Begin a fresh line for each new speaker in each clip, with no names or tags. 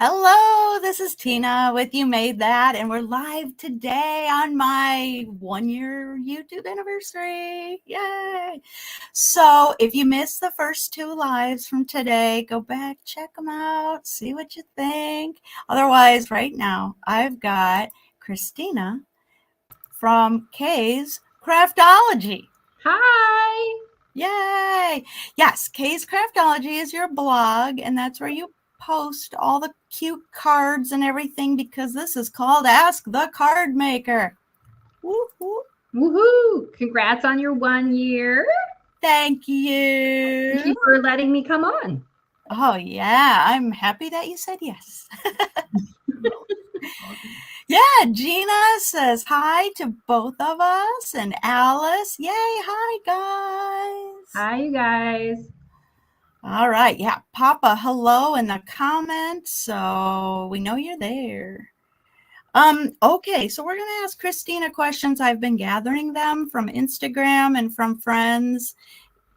Hello, this is Tina with You Made That, and we're live today on my 1-year YouTube anniversary. Yay! So if you missed the first 2 lives from today, go back, check them out, see what you think. Otherwise, right now, I've got Kristina from Kay's Kraftology.
Hi!
Yay! Yes, Kay's Kraftology is your blog, and that's where you post all the cute cards and everything, because this is called Ask the Cardmaker. Woo-hoo.
Woohoo! Congrats on your 1 year.
Thank you.
Thank you for letting me come on.
Oh, yeah. I'm happy that you said yes. Yeah, Gina says hi to both of us, and Alice. Yay, hi, guys.
Hi, you guys.
All right. Yeah. Pop a hello in the comments so we know you're there. Okay. So we're going to ask Kristina questions. I've been gathering them from Instagram and from friends.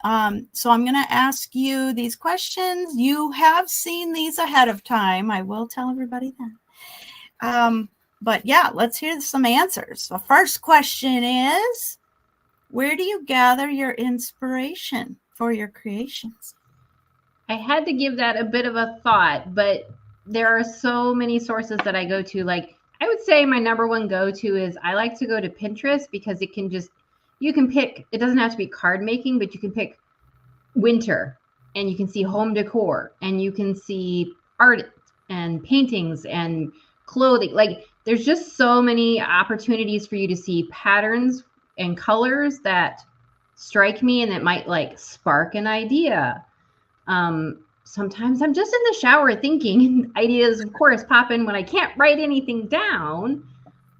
So I'm going to ask you these questions. You have seen these ahead of time. I will tell everybody that. But yeah, let's hear some answers. The first question is, where do you gather your inspiration for your creations?
I had to give that a bit of a thought, but there are so many sources that I go to. Like, I would say my number one go-to is I like to go to Pinterest, because it can just, you can pick, it doesn't have to be card making, but you can pick winter, and you can see home decor, and you can see art and paintings and clothing. Like, there's just so many opportunities for you to see patterns and colors that strike me and that might like spark an idea. Sometimes I'm just in the shower thinking, and ideas, of course, pop in when I can't write anything down.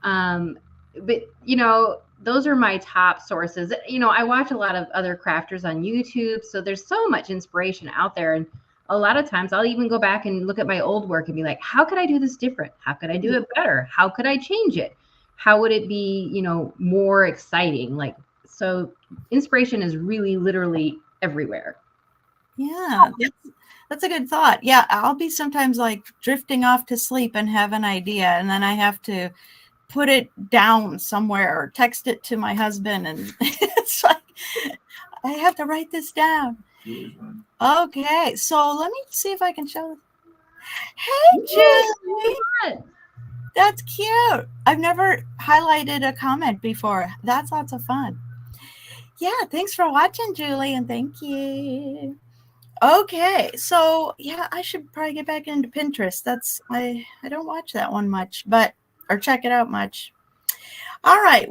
But you know, those are my top sources. You know, I watch a lot of other crafters on YouTube, so there's so much inspiration out there. And a lot of times I'll even go back and look at my old work and be like, how could I do this different? How could I do it better? How could I change it? How would it be, you know, more exciting? Like, so inspiration is really literally everywhere.
Yeah, that's a good thought. Yeah, I'll be sometimes like drifting off to sleep and have an idea, and then I have to put it down somewhere or text it to my husband, and it's like, I have to write this down. Okay, so let me see if I can show this. Hey, Julie. That's cute. I've never highlighted a comment before. That's lots of fun. Yeah, thanks for watching, Julie, and thank you. Okay, so yeah, I should probably get back into Pinterest. That's I don't watch that one much, or check it out much. All right,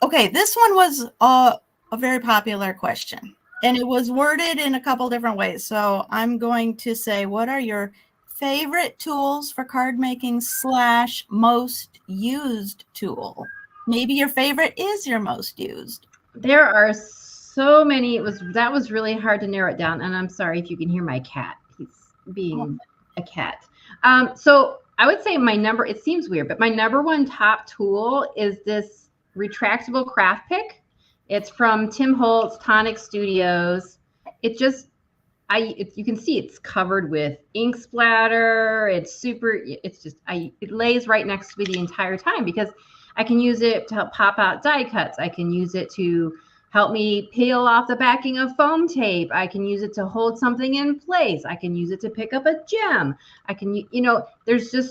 okay, this one was a very popular question, and it was worded in a couple different ways. So I'm going to say, what are your favorite tools for card making / most used tool? Maybe your favorite is your most used.
There are so many. That was really hard to narrow it down. And I'm sorry if you can hear my cat. He's being a cat. So I would say it seems weird, but my number one top tool is this retractable craft pick. It's from Tim Holtz Tonic Studios. It just, you can see it's covered with ink splatter. It lays right next to me the entire time, because I can use it to help pop out die cuts. I can use it to help me peel off the backing of foam tape. I can use it to hold something in place. I can use it to pick up a gem. I can, you know, it's a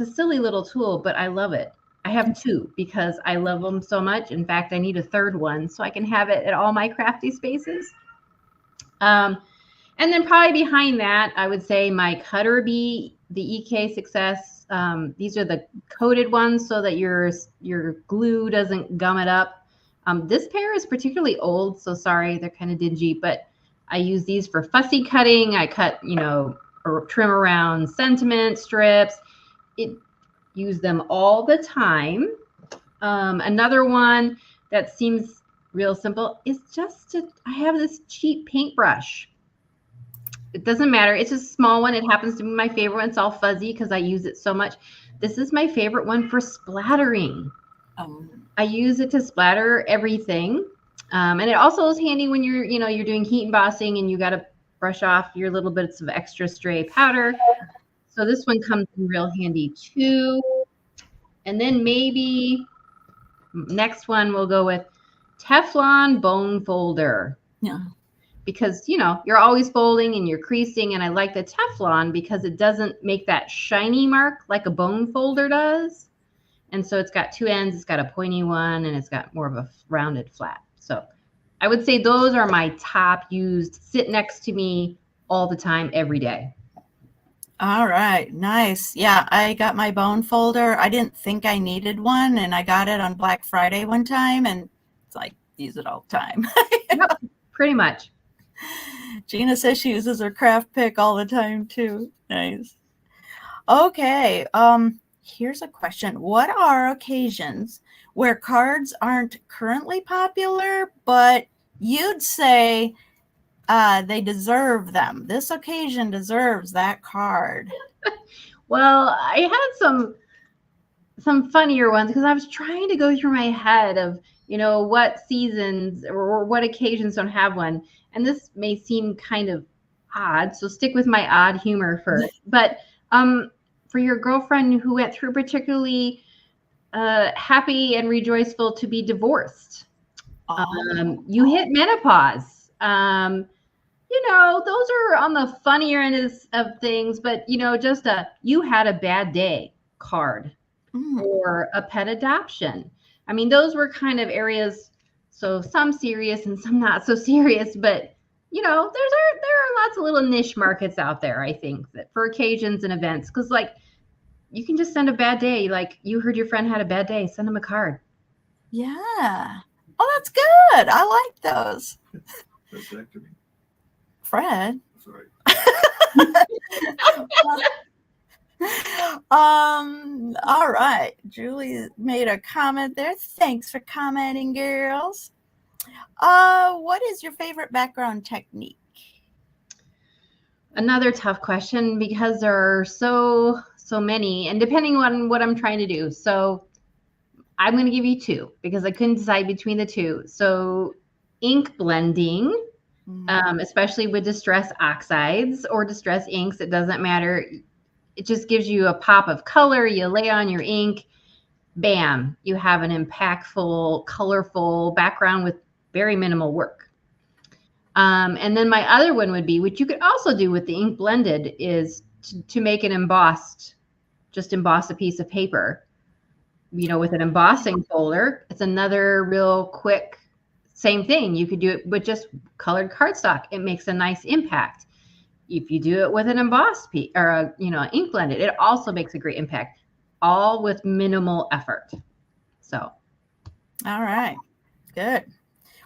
silly little tool, but I love it. I have 2 because I love them so much. In fact, I need a 3rd one so I can have it at all my crafty spaces. And then probably behind that, I would say my Cutter Bee, the EK Success. These are the coated ones so that your glue doesn't gum it up. This pair is particularly old, so sorry, they're kind of dingy, but I use these for fussy cutting. I cut, you know, or trim around sentiment strips. Use them all the time. Another one that seems real simple is I have this cheap paintbrush. It doesn't matter. It's a small one. It happens to be my favorite one. It's all fuzzy because I use it so much. This is my favorite one for splattering. I use it to splatter everything. And it also is handy when you're doing heat embossing and you got to brush off your little bits of extra stray powder. So this one comes in real handy too. And then maybe next one we'll go with Teflon bone folder.
Yeah.
Because, you're always folding and you're creasing. And I like the Teflon because it doesn't make that shiny mark like a bone folder does. And so it's got two ends. It's got a pointy one and it's got more of a rounded flat. So I would say those are my top used, sit next to me all the time, every day.
All right. Nice. Yeah, I got my bone folder. I didn't think I needed one, and I got it on Black Friday one time, and it's like, use it all the time.
Yep, pretty much.
Gina says she uses her craft pick all the time too. Nice. Okay. Here's a question. What are occasions where cards aren't currently popular, but you'd say they deserve them? This occasion deserves that card.
Well, I had some funnier ones because I was trying to go through my head of, what seasons or what occasions don't have one. And this may seem kind of odd, so stick with my odd humor first. But for your girlfriend who went through particularly happy and rejoiceful to be divorced, you hit menopause. Those are on the funnier end of things, but just you had a bad day card or a pet adoption. I mean, those were kind of areas, so some serious and some not so serious, but there are lots of little niche markets out there, I think, that for occasions and events, because like you can just send a bad day. Like you heard your friend had a bad day, send them a card.
Yeah. Oh, that's good. I like those. Fred.
Sorry.
All right. Julie made a comment there. Thanks for commenting, girls. What is your favorite background technique?
Another tough question because there are so many, and depending on what I'm trying to do. So I'm going to give you two because I couldn't decide between the two. So ink blending, especially with distress oxides or distress inks, it doesn't matter. It just gives you a pop of color. You lay on your ink, bam, you have an impactful, colorful background with very minimal work. And then my other one would be, which you could also do with the ink blended, is to make an embossed, just emboss a piece of paper, with an embossing folder. It's another real quick, same thing. You could do it with just colored cardstock. It makes a nice impact. If you do it with an embossed piece or ink blended, it also makes a great impact, all with minimal effort. So.
All right, good.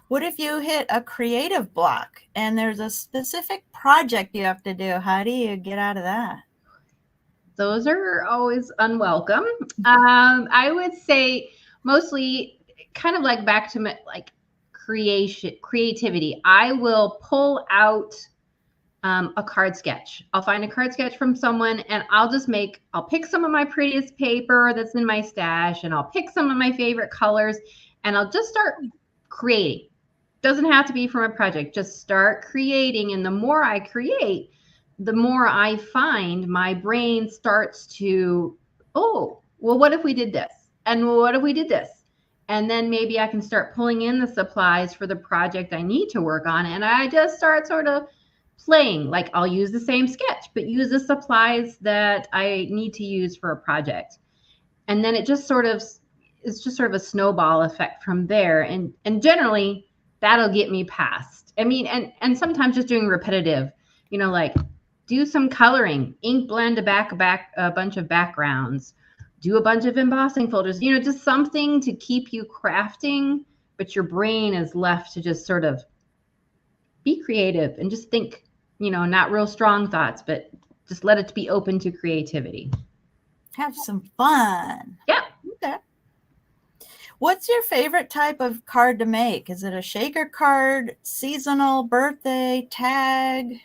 What if you hit a creative block and there's a specific project you have to do? How do you get out of that?
Those are always unwelcome. I would say mostly kind of like back to like creativity. I will pull out a card sketch. I'll find a card sketch from someone and I'll pick some of my prettiest paper that's in my stash and I'll pick some of my favorite colors and I'll just start creating. Doesn't have to be from a project, just start creating. And the more I create, the more I find my brain starts to, oh, well, what if we did this? And what if we did this? And then maybe I can start pulling in the supplies for the project I need to work on. And I just start sort of playing, like I'll use the same sketch, but use the supplies that I need to use for a project. And then it's just sort of a snowball effect from there. And generally that'll get me past. I mean, and sometimes just doing repetitive, like do some coloring, ink blend a bunch of backgrounds, do a bunch of embossing folders, just something to keep you crafting, but your brain is left to just sort of be creative and just think, not real strong thoughts, but just let it be open to creativity.
Have some fun.
Yeah.
Okay. What's your favorite type of card to make? Is it a shaker card, seasonal, birthday, tag?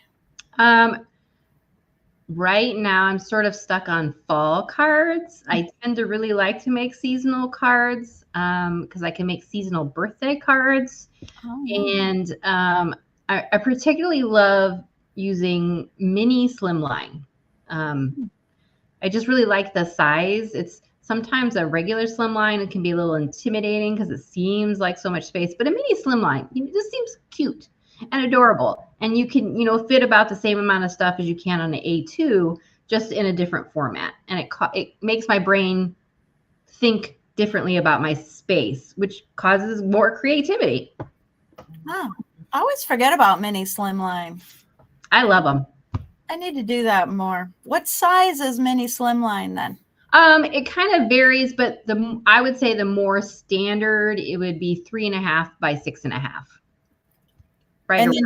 Right now I'm sort of stuck on fall cards. I tend to really like to make seasonal cards because I can make seasonal birthday cards. Oh. And I particularly love using mini slimline. I just really like the size. It's sometimes a regular slimline. It can be a little intimidating because it seems like so much space, but a mini slimline, it just seems cute and adorable. And you can, fit about the same amount of stuff as you can on an A2, just in a different format. And it makes my brain think differently about my space, which causes more creativity.
Oh, I always forget about mini slimline.
I love them.
I need to do that more. What size is mini slimline then?
It kind of varies, but I would say the more standard, it would be 3.5 by 6.5. Right.
And then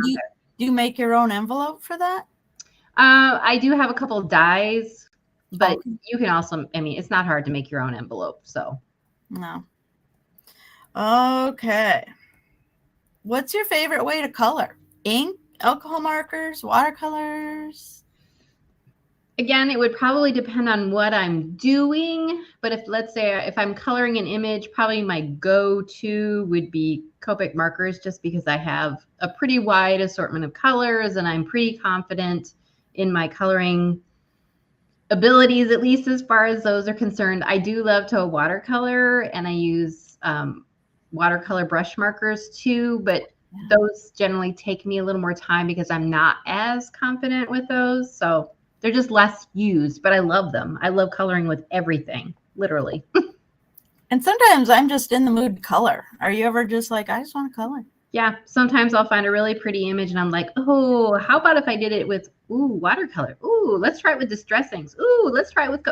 do you make your own envelope for that?
I do have a couple of dies, but you can also, it's not hard to make your own envelope. So.
No. Okay. What's your favorite way to color? Ink, alcohol markers, watercolors?
Again, it would probably depend on what I'm doing. But let's say if I'm coloring an image, probably my go-to would be Copic markers, just because I have a pretty wide assortment of colors and I'm pretty confident in my coloring abilities, at least as far as those are concerned. I do love to watercolor, and I use watercolor brush markers too, but those generally take me a little more time because I'm not as confident with those. So they're just less used, but I love them. I love coloring with everything, literally.
And sometimes I'm just in the mood to color. Are you ever just like, I just want to color?
Yeah. Sometimes I'll find a really pretty image and I'm like, oh, how about if I did it with, watercolor? Ooh, let's try it with distressings. Ooh, let's try it with,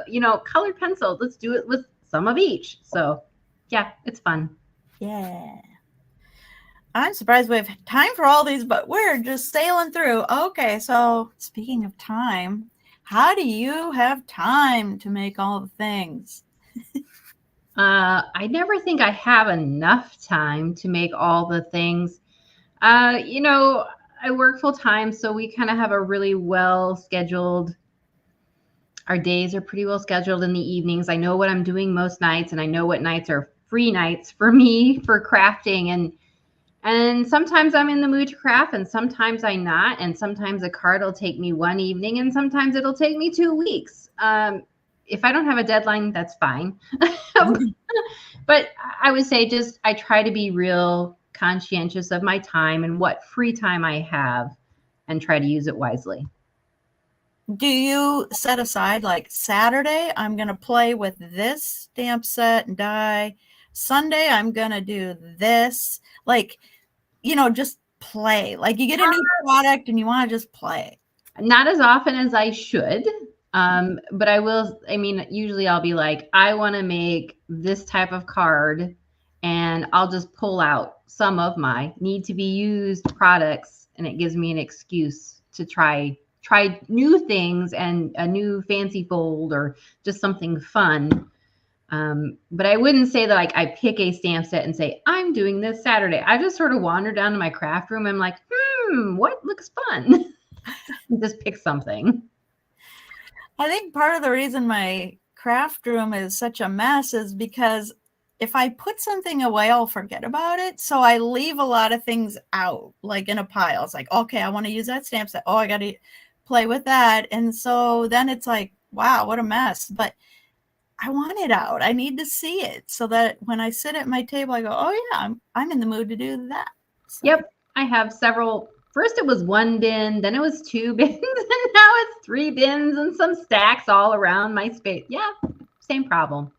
colored pencils. Let's do it with some of each. So yeah, it's fun.
Yeah. I'm surprised we have time for all these, but we're just sailing through. Okay, so speaking of time, how do you have time to make all the things?
I never think I have enough time to make all the things. I work full time, so we kind of have a really well scheduled. Our days are pretty well scheduled in the evenings. I know what I'm doing most nights, and I know what nights are free nights for me for crafting. And sometimes I'm in the mood to craft, and sometimes I'm not. And sometimes a card will take me one evening, and sometimes it'll take me 2 weeks. If I don't have a deadline, that's fine. But I would say I try to be real conscientious of my time and what free time I have and try to use it wisely.
Do you set aside like Saturday, I'm going to play with this stamp set and die. Sunday, I'm going to do this. Like, just play. Like you get a new product and you want to just play.
Not as often as I should. But I will, usually I'll be like, I want to make this type of card, and I'll just pull out some of my need to be used products, and it gives me an excuse to try new things and a new fancy fold or just something fun. But I wouldn't say that I pick a stamp set and say, I'm doing this Saturday. I just sort of wander down to my craft room. I'm like, what looks fun? Just pick something.
I think part of the reason my craft room is such a mess is because if I put something away, I'll forget about it. So I leave a lot of things out, like in a pile. It's like, okay, I want to use that stamp set. Oh, I got to play with that. And so then it's like, wow, what a mess. But I want it out. I need to see it so that when I sit at my table, I go, oh yeah, I'm in the mood to do that. So.
Yep. I have several. First it was 1 bin, then it was 2 bins, and now it's 3 bins and some stacks all around my space. Yeah, same problem.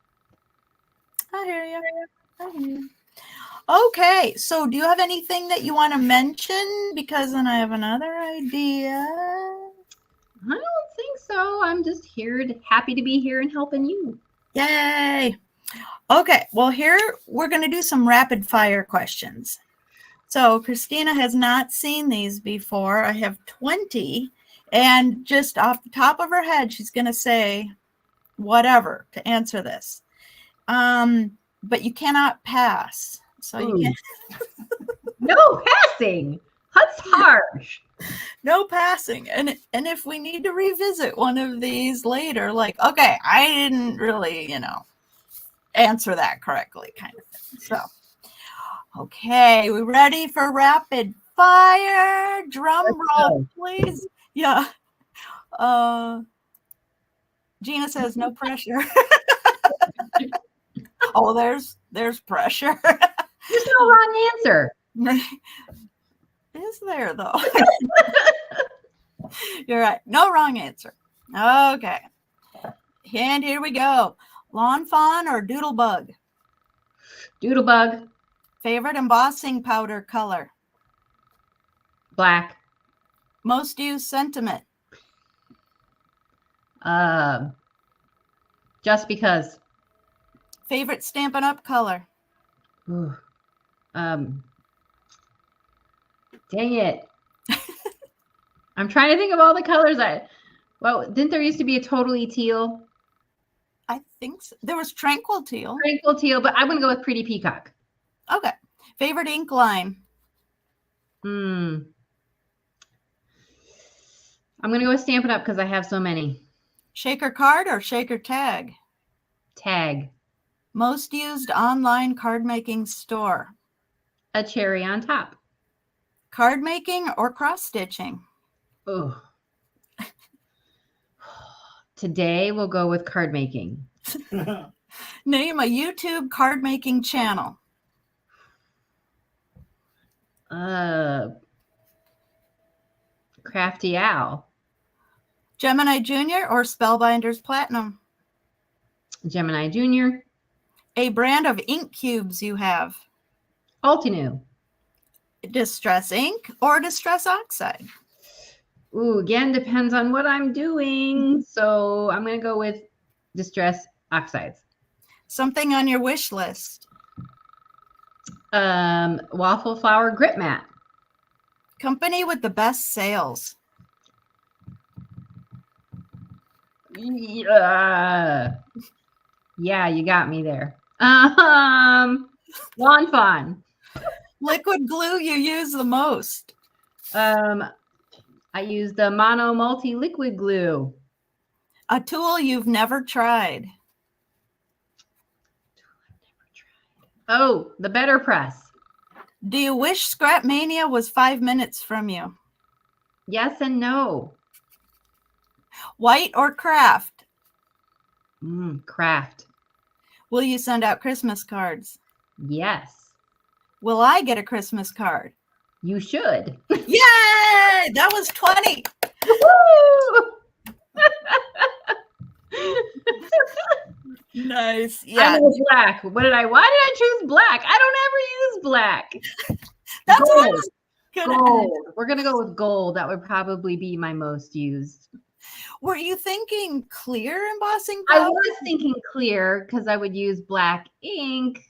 I hear you. Okay, so do you have anything that you want to mention? Because then I have another idea.
I don't think so. I'm just happy to be here and helping you.
Yay. Okay, well here we're going to do some rapid fire questions. So Kristina has not seen these before. I have 20, and just off the top of her head, she's going to say whatever to answer this. But you cannot pass. So you can't.
No passing. That's harsh.
No passing. And if we need to revisit one of these later, like, okay, I didn't really, answer that correctly kind of thing. So. Okay, we ready for rapid fire? Drum roll, please. Yeah. Gina says no pressure. Oh, there's pressure.
There's no wrong answer.
Is there though? You're right. No wrong answer. Okay. And here we go. Lawn fawn or doodlebug?
Doodlebug.
Favorite embossing powder color?
Black.
Most used sentiment?
Just because.
Favorite Stampin' Up color?
Ooh. Dang it. I'm trying to think of all the colors. Well, didn't there used to be a totally teal?
I think so. There was tranquil teal.
Tranquil teal, but I'm going to go with pretty peacock.
Okay. Favorite ink line?
I'm going to go with Stampin' Up because I have so many.
Shaker card or shaker tag?
Tag.
Most used online card making store?
A cherry on top.
Card making or cross stitching?
Oh. Today we'll go with card making.
Name a YouTube card making channel.
Crafty Owl.
Gemini Junior or Spellbinders Platinum?
Gemini Junior.
A brand of ink cubes you have.
Altinu.
Distress ink or Distress oxide?
Ooh, again, depends on what I'm doing. So I'm going to go with Distress oxides.
Something on your wish list.
Waffle flower grip mat.
Company with the best sales.
Yeah, you got me there. Lawn fawn.
Liquid glue you use the most.
I use the Mono Multi Liquid Glue.
A tool you've never tried.
Oh, the Better Press.
Do you wish Scrap Mania was 5 minutes from you?
Yes and no.
White or craft?
Craft.
Will you send out Christmas cards?
Yes.
Will I get a Christmas card?
You should.
Yay! That was 20. Nice. Yeah.
I was black. Why did I choose black? I don't ever use black.
That's
gold.
what I was gonna
Gold. We're gonna go with gold. That would probably be my most used.
Were you thinking clear embossing powder?
I was thinking clear because I would use black ink.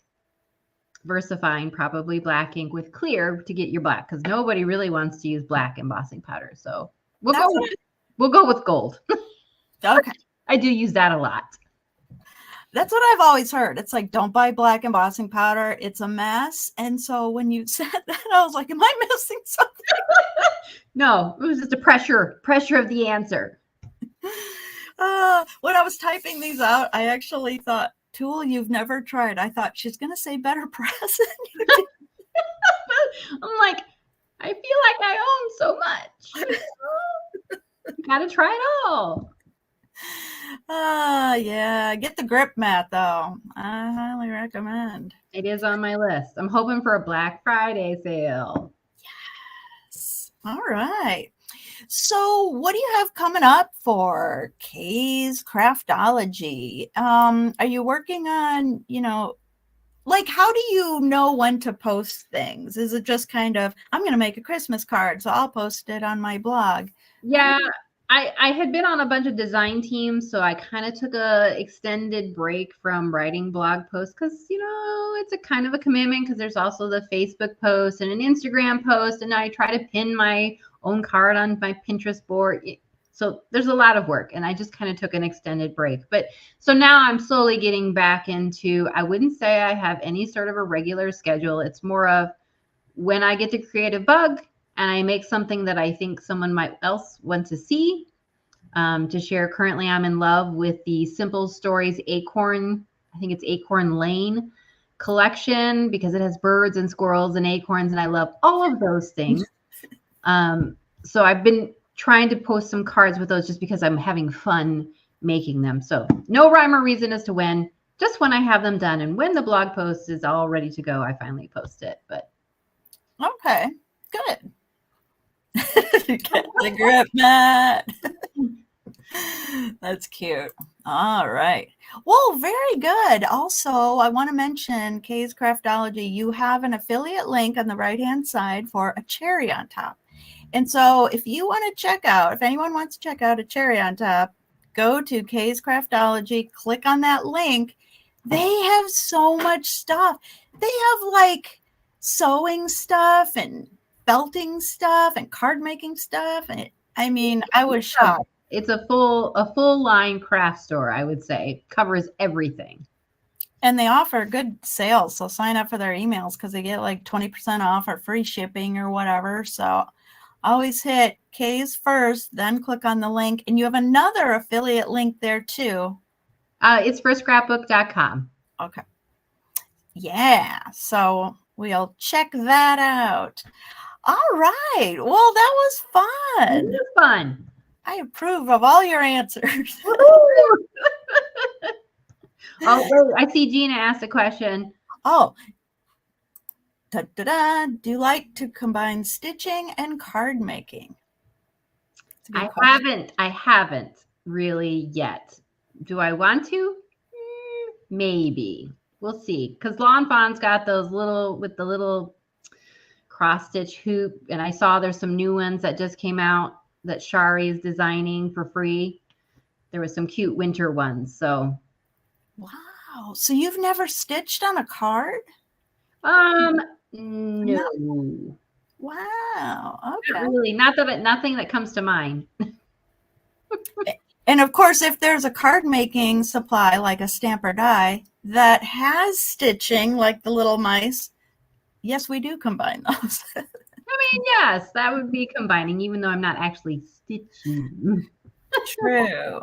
VersaFine, probably black ink with clear to get your black because nobody really wants to use black embossing powder. So we'll go with gold.
Okay.
I do use that a lot.
That's what I've always heard. It's like, don't buy black embossing powder. It's a mess. And so when you said that, I was like, am I missing something?
No, it was just a pressure of the answer.
When I was typing these out, I actually thought, tool you've never tried. I thought she's going to say Better Press.
I'm like, I feel like I own so much. Gotta try it all.
Yeah. Get the grip mat, though. I highly recommend.
It is on my list. I'm hoping for a Black Friday sale.
Yes. All right. So what do you have coming up for Kay's Kraftology? Are you working on, like, how do you know when to post things? Is it just kind of, I'm going to make a Christmas card, so I'll post it on my blog?
Yeah, I had been on a bunch of design teams, so I kind of took a extended break from writing blog posts because, it's a kind of a commitment because there's also the Facebook post and an Instagram post, and I try to pin my own card on my Pinterest board. So there's a lot of work, and I just kind of took an extended break. But so now I'm slowly getting back into, I wouldn't say I have any sort of a regular schedule. It's more of when I get the creative bug and I make something that I think someone might else want to see, to share. Currently, I'm in love with the Simple Stories Acorn, I think it's Acorn Lane collection because it has birds and squirrels and acorns, and I love all of those things. So I've been trying to post some cards with those just because I'm having fun making them. So no rhyme or reason as to when, just when I have them done. And when the blog post is all ready to go, I finally post it. But
okay, good. Get the grip, Matt. That's cute. All right. Well, very good. Also, I want to mention Kay's Kraftology. You have an affiliate link on the right-hand side for a cherry on top. And so if you want to check out, if anyone wants to check out a cherry on top, go to Kay's Kraftology, click on that link. They have so much stuff. They have like sewing stuff and felting stuff and card making stuff. And I mean, I was shocked.
It's a full line craft store, I would say. It covers everything.
And they offer good sales. So sign up for their emails because they get like 20% off or free shipping or whatever. So always hit K's first, then click on the link. And you have another affiliate link there too.
It's for scrapbook.com.
Okay. Yeah. So we'll check that out. All right. Well, that was fun.
It was fun.
I approve of all your answers.
Oh, I see Gina asked a question.
Oh, da-da-da. Do you like to combine stitching and card making?
I haven't really yet. Do I want to? Maybe. We'll see. Because Lawn Fawn's got those with the little cross stitch hoop. And I saw there's some new ones that just came out that Shari is designing for free. There was some cute winter ones. So.
Wow. So you've never stitched on a card?
No.
Wow. Okay.
Not really. Nothing that comes to mind.
And of course, if there's a card making supply like a stamper die that has stitching like the little mice, yes, we do combine those.
I mean, yes, that would be combining, even though I'm not actually stitching.
True.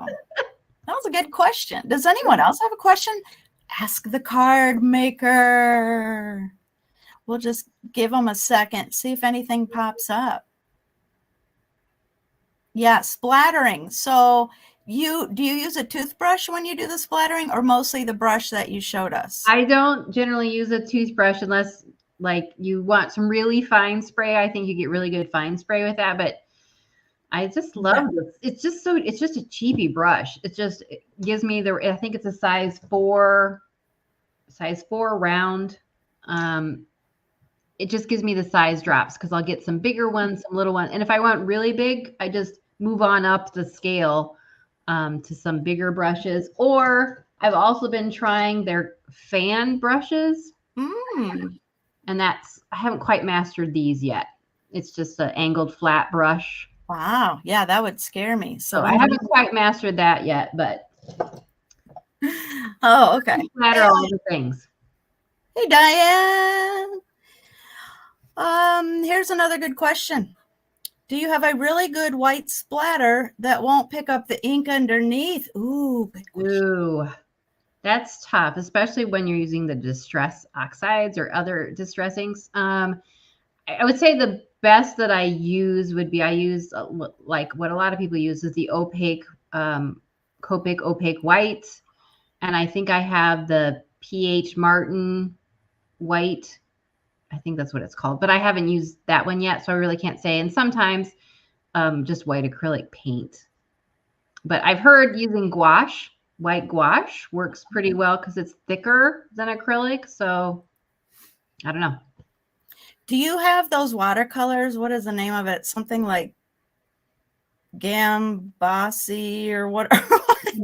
That was a good question. Does anyone else have a question? Ask the card maker. We'll just give them a second, see if anything pops up. Yeah, splattering. So do you use a toothbrush when you do the splattering, or mostly the brush that you showed us?
I don't generally use a toothbrush unless like you want some really fine spray. I think you get really good fine spray with that, but I just love this. It's just a cheapy brush. It gives me I think it's a size 4 round. It just gives me the size drops because I'll get some bigger ones, some little ones. And if I want really big, I just move on up the scale to some bigger brushes. Or I've also been trying their fan brushes. And I haven't quite mastered these yet. It's just an angled flat brush.
Wow. Yeah, that would scare me.
So I haven't quite mastered that yet, but.
Oh, okay.
Matter all the things.
Hey, Diane. Here's another good question. Do you have a really good white splatter that won't pick up the ink underneath? Ooh, good question.
Ooh, that's tough, especially when you're using the distress oxides or other distress inks. I would say the best that I use would be like what a lot of people use is the opaque, Copic opaque white. And I think I have the PH Martin white. I think that's what it's called, but I haven't used that one yet, so I really can't say. And sometimes just white acrylic paint. But I've heard using gouache, white gouache works pretty well because it's thicker than acrylic. So I don't know.
Do you have those watercolors? What is the name of it? Something like Gambassi or whatever.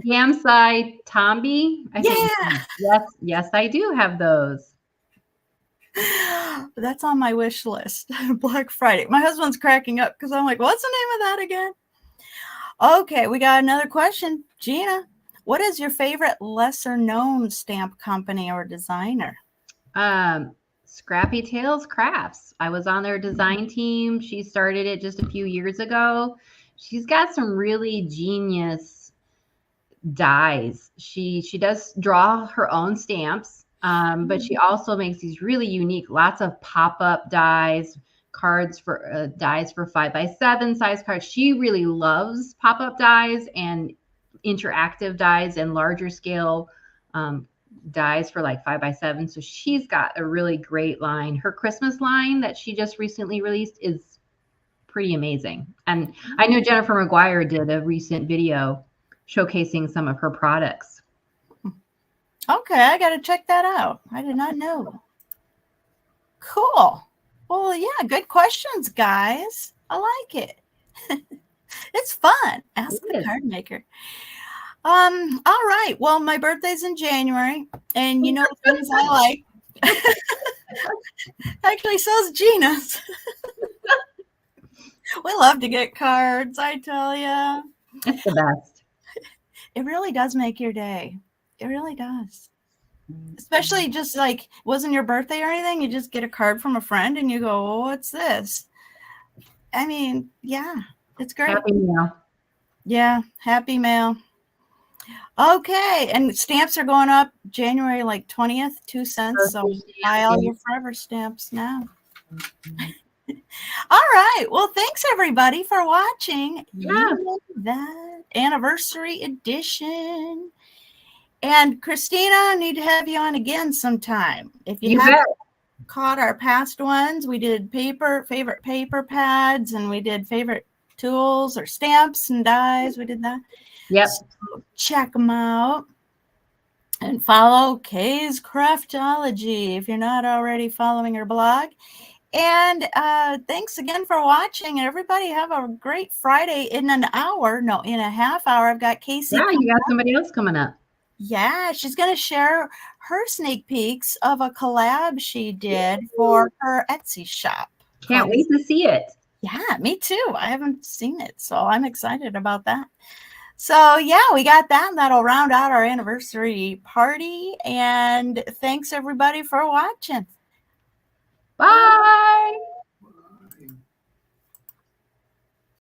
Gamsai Tombi.
Yeah.
Yes, I do have those.
That's on my wish list. Black Friday. My husband's cracking up because I'm like, what's the name of that again? Okay, we got another question. Gina, what is your favorite lesser known stamp company or designer?
Scrappy Tales Crafts. I was on their design team. She started it just a few years ago. She's got some really genius dies. She does draw her own stamps. But she also makes these really unique, lots of pop-up dies, cards for dies for 5x7 size cards. She really loves pop-up dies and interactive dies and larger scale dies for like 5x7. So she's got a really great line. Her Christmas line that she just recently released is pretty amazing. And I know Jennifer McGuire did a recent video showcasing some of her products.
Okay, I got to check that out. I did not know. Cool. Well, yeah, good questions, guys. I like it. It's fun. Ask the card maker. All right. Well, my birthday's in January, and you know the things I like. Actually, so's Gina's. We love to get cards, I tell you.
It's the best.
It really does make your day. It really does. Especially just like, wasn't your birthday or anything? You just get a card from a friend and you go, oh, what's this? I mean, yeah, it's great.
Happy mail.
Yeah, happy mail. Okay, and stamps are going up January like 20th, 2 cents. So buy all your forever stamps now. All right. Well, thanks everybody for watching.
Yeah.
That anniversary edition. And Kristina, I need to have you on again sometime. If you haven't caught our past ones, we did favorite paper pads, and we did favorite tools or stamps and dies. We did that.
Yep.
So check them out and follow Kay's Kraftology if you're not already following her blog. And thanks again for watching. Everybody have a great Friday. In an hour, no, in a half hour, I've got Casey.
Yeah, you got somebody else coming up.
Yeah, she's going to share her sneak peeks of a collab she did for her Etsy shop.
Can't wait to see it.
Yeah, me too. I haven't seen it, so I'm excited about that. So, yeah, we got that. That'll round out our anniversary party. And thanks, everybody, for watching.
Bye.